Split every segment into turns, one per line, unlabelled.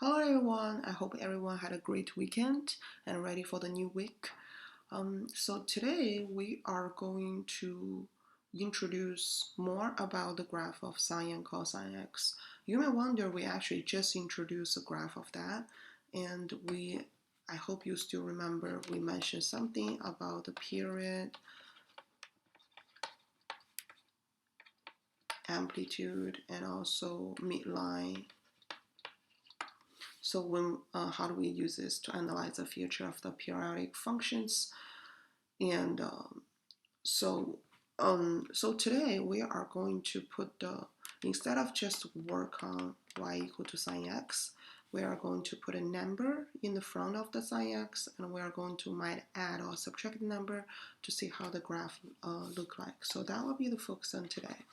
Hello everyone, I hope everyone had a great weekend and ready for the new week. So today we are going to introduce more about the graph of sine and cosine x. You may wonder we actually just introduced a graph of that, and I hope you still remember we mentioned something about the period, amplitude, and also midline. So how do we use this to analyze the feature of the periodic functions? And so today we are going to instead of just work on y equal to sine x, we are going to put a number in the front of the sine x, and we are going to might add or subtract the number to see how the graph look like. So that will be the focus on today.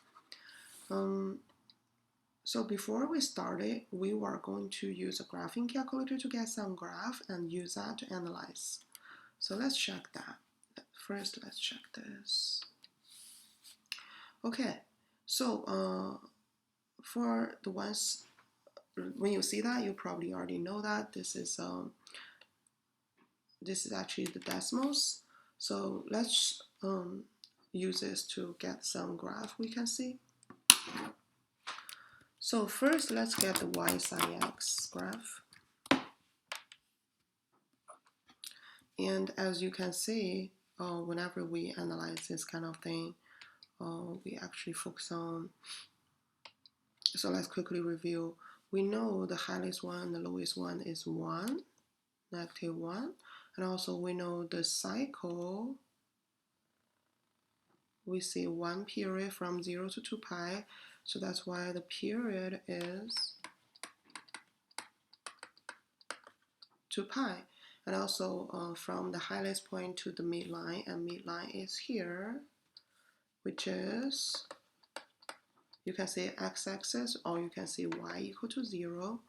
So before we started, we were going to use a graphing calculator to get some graph and use that to analyze. So let's check that. First, let's check this. Okay, so for the ones, when you see that, you probably already know that this is actually the decimals. So let's use this to get some graph we can see. So first, let's get the y sine x graph. And as you can see, whenever we analyze this kind of thing, we actually focus on. So let's quickly review. We know the highest one and the lowest one is 1, -1. And also we know the cycle, we see one period from 0 to 2 pi. So that's why the period is 2 pi. And also from the highest point to the midline, and midline is here, which is, you can say x-axis or you can say y equal to 0.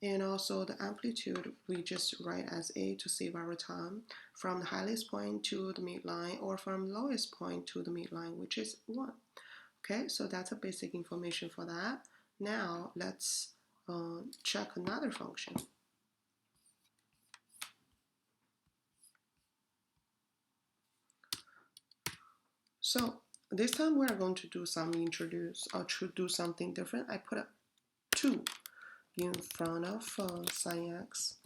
And also the amplitude, we just write as a to save our time, from the highest point to the midline or from the lowest point to the midline, which is 1. Okay, so that's a basic information for that. Now let's check another function. So this time we're going to do something different. I put a 2 in front of sine x.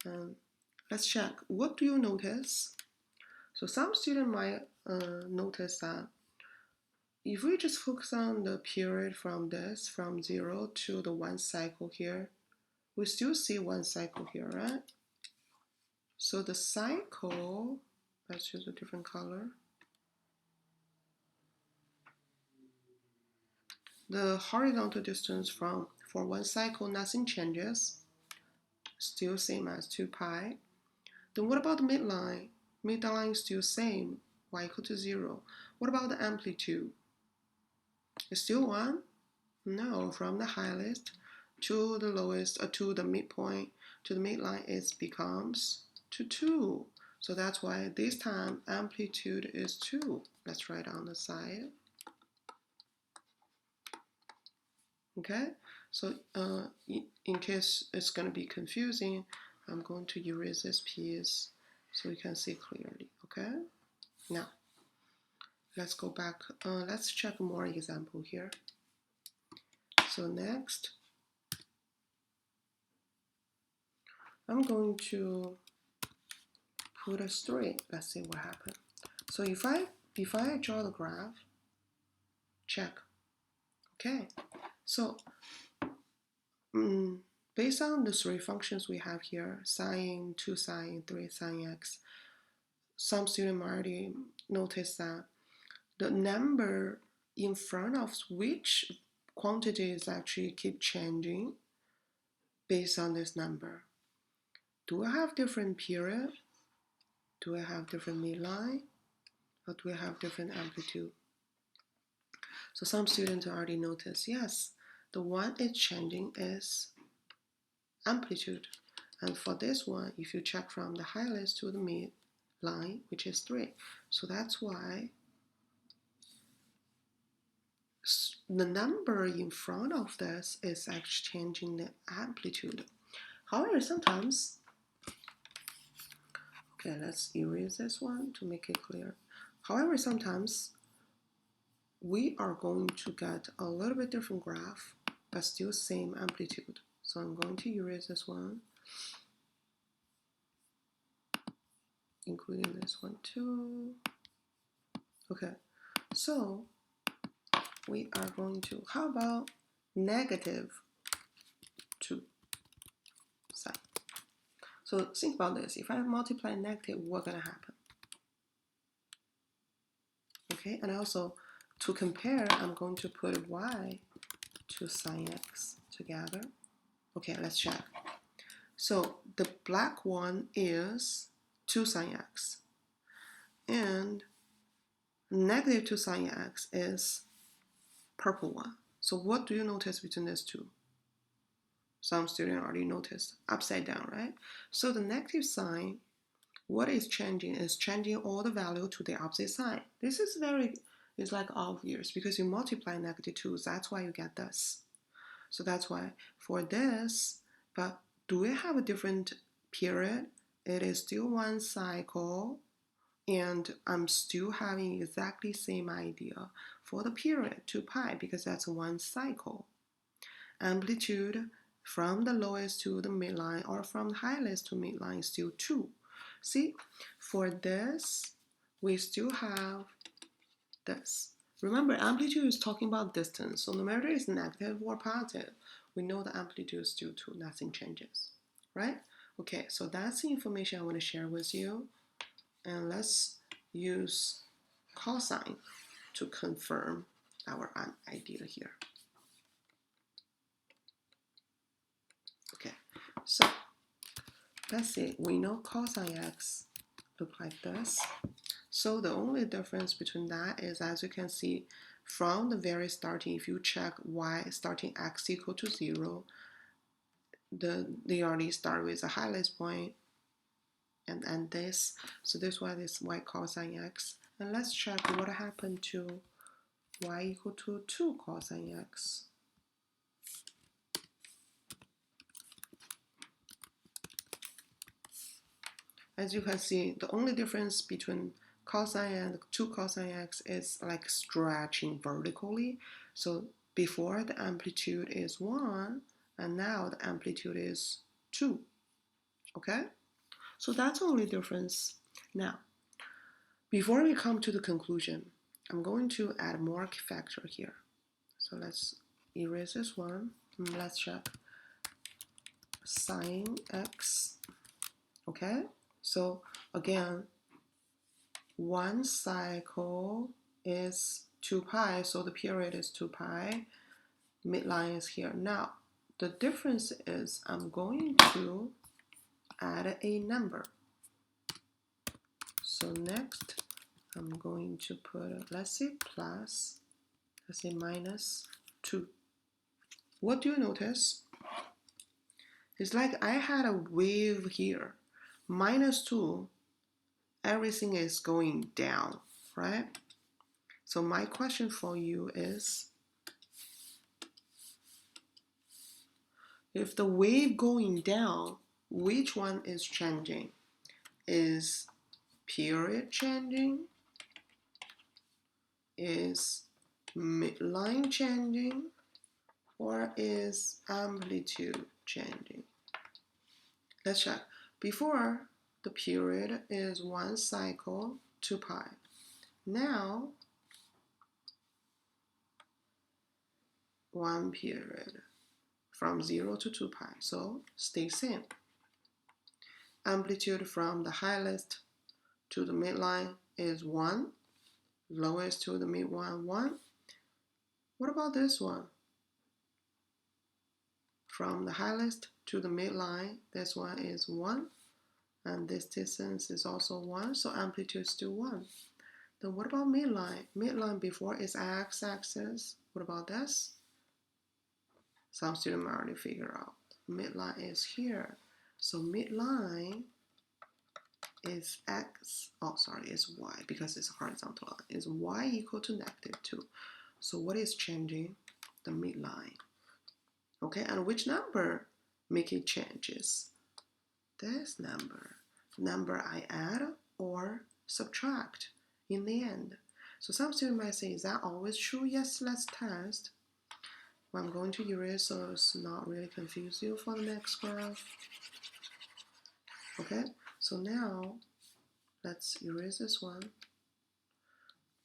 And let's check. What do you notice? So some students might notice that if we just focus on the period from 0 to the 1 cycle here, we still see 1 cycle here, right? So the cycle, let's use a different color. The horizontal distance for 1 cycle, nothing changes, still same as 2 pi. Then what about the midline? Midline is still same, y equal to 0. What about the amplitude? It's still 1? No, from the highest to the lowest, to the midpoint, to the midline, it becomes to 2. So that's why this time amplitude is 2. Let's write on the side. Okay, so in case it's going to be confusing, I'm going to erase this piece so you can see clearly. Okay, now let's go back. Let's check more example here. So next, I'm going to put a 3. Let's see what happens. So if I draw the graph, check. Okay, so based on the 3 functions we have here, sine, 2 sine, 3 sine x, some students already noticed that the number in front of which quantities actually keep changing based on this number. Do I have different period? Do I have different midline? Or do I have different amplitude? So some students already noticed, yes, the one is changing is amplitude. And for this one, if you check from the highest to the midline, which is 3. So that's why the number in front of this is actually changing the amplitude. However, sometimes, okay, let's erase this one to make it clear. However, sometimes we are going to get a little bit different graph, but still same amplitude. So I'm going to erase this one, including this one too. Okay, so we are going to, how about -2 sine? So think about this. If I multiply negative, what's going to happen? Okay, and also to compare, I'm going to put y to sine x together. Okay, let's check. So the black one is 2 sine x, and -2 sine x is purple one. So what do you notice between these two? Some students already noticed upside down, right? So the negative sign, what is changing is changing all the value to the opposite sign. This is it's like obvious because you multiply -2, that's why you get this. So that's why for this, but do we have a different period? It is still one cycle, and I'm still having exactly same idea for the period 2 pi because that's one cycle. Amplitude from the lowest to the midline or from the highest to midline is still 2. See, for this, we still have this. Remember, amplitude is talking about distance, so no matter it's negative or positive, we know the amplitude is still 2, nothing changes, right? Okay, so that's the information I want to share with you, and let's use cosine to confirm our idea here. Okay, so let's see, we know cosine x look like this. So the only difference between that is, as you can see, from the very starting, if you check y starting x equal to 0, they already start with a highest point and this. So this one is y cosine x. And let's check what happened to y equal to 2 cosine x. As you can see, the only difference between cosine and 2 cosine x is like stretching vertically. So before the amplitude is 1, and now the amplitude is 2. Okay? So that's the only difference. Now, before we come to the conclusion, I'm going to add more factor here. So let's erase this one. And let's check sine x. Okay? So again, one cycle is 2 pi, so the period is 2 pi. Midline is here. Now, the difference is I'm going to add a number. So next, I'm going to put, let's say plus, let's say -2. What do you notice? It's like I had a wave here. -2, everything is going down, right? So my question for you is, if the wave going down, which one is changing? Is period changing? Is midline changing? Or is amplitude changing? Let's check. Before, the period is one cycle, 2 pi. Now, one period from 0 to 2 pi, so stay same. Amplitude from the highest to the midline is 1, lowest to the midline 1. What about this one? From the highest to the midline, this one is 1, and this distance is also 1, so amplitude is still 1. Then what about midline? Midline before is x-axis. What about this? Some students already figure out. Midline is here. So midline is x, oh sorry, is y because it's horizontal line. Is y equal to -2. So what is changing? The midline. Okay, and which number making changes. This number I add or subtract in the end. So some students might say, is that always true? Yes, let's test. Well, I'm going to erase so it's not really confuse you for the next graph. Okay, so now let's erase this one.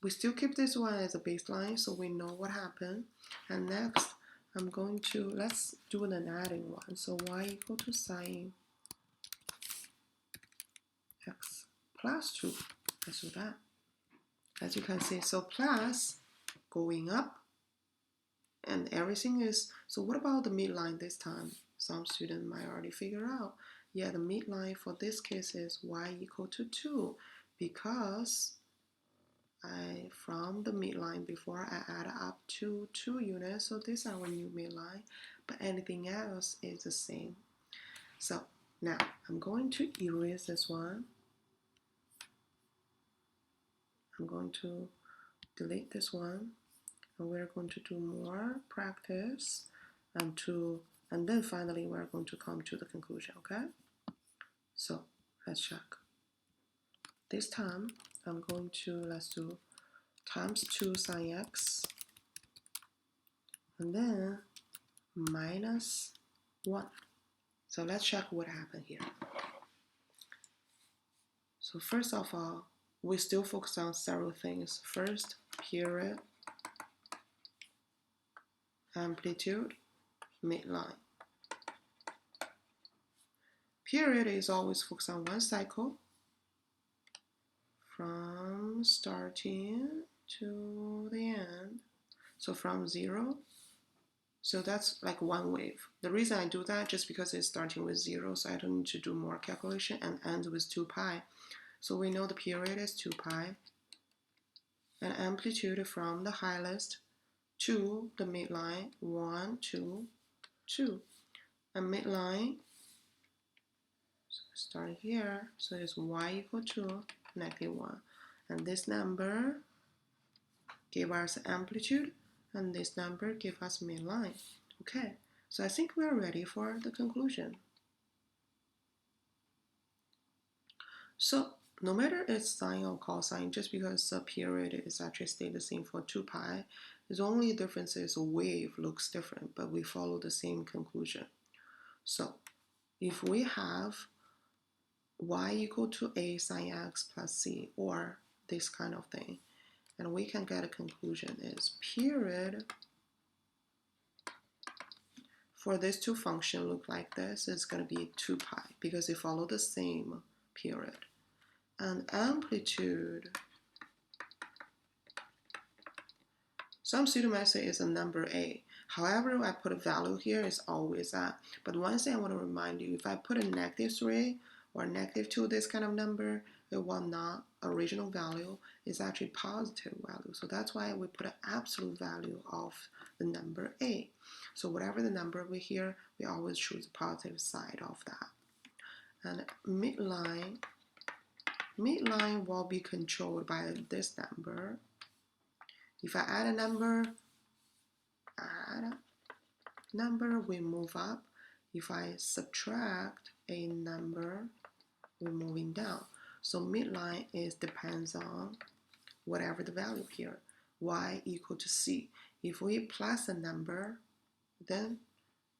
We still keep this one as a baseline so we know what happened. And next, I'm going to, let's do an adding one. So y equal to sine x plus 2. Let's do that. As you can see, so plus going up and everything is, so what about the midline this time? Some students might already figure out, yeah, the midline for this case is y equal to 2 because from the midline before I add up to 2 units, so this is our new midline, but anything else is the same. So now I'm going to erase this one. I'm going to delete this one, and we're going to do more practice and then finally we're going to come to the conclusion, okay? So let's check. This time I'm going to, let's do times 2 sine x and then minus 1. So let's check what happened here. So first of all, we still focus on several things. First, period, amplitude, midline. Period is always focused on one cycle from starting to the end. So from 0, so that's like one wave. The reason I do that just because it's starting with 0, so I don't need to do more calculation, and ends with 2 pi. So we know the period is 2 pi, and amplitude from the highest to the midline, 1, 2, 2. And midline, so start here, so it's y equal to -1. And this number gave us amplitude, and this number gave us midline. Okay, so I think we're ready for the conclusion. So no matter it's sine or cosine, just because the period is actually stay the same for 2 pi, the only difference is a wave looks different, but we follow the same conclusion. So if we have y equal to a sine x plus c, or this kind of thing, and we can get a conclusion is period for this two function look like this, it's going to be 2 pi because they follow the same period. And amplitude, some students might say it's a number a. However, I put a value here, it's always that. But one thing I want to remind you, if I put a -3 or -2, this kind of number, it will not original value, is actually positive value. So that's why we put an absolute value of the number a. So whatever the number we here, we always choose the positive side of that. And midline will be controlled by this number. If I add a number, we move up. If I subtract a number, we're moving down. So midline depends on whatever the value here, y equal to c. If we plus a number, then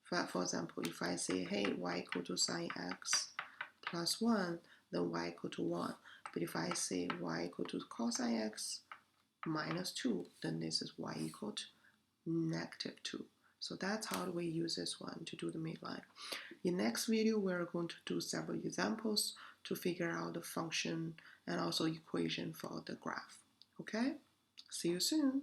for example, if I say, hey, y equal to sine x plus 1, then y equal to 1. But if I say y equal to cosine x minus 2, then this is y equal to -2. So that's how we use this one to do the midline. In next video, we're going to do several examples to figure out the function and also equation for the graph. Okay? See you soon.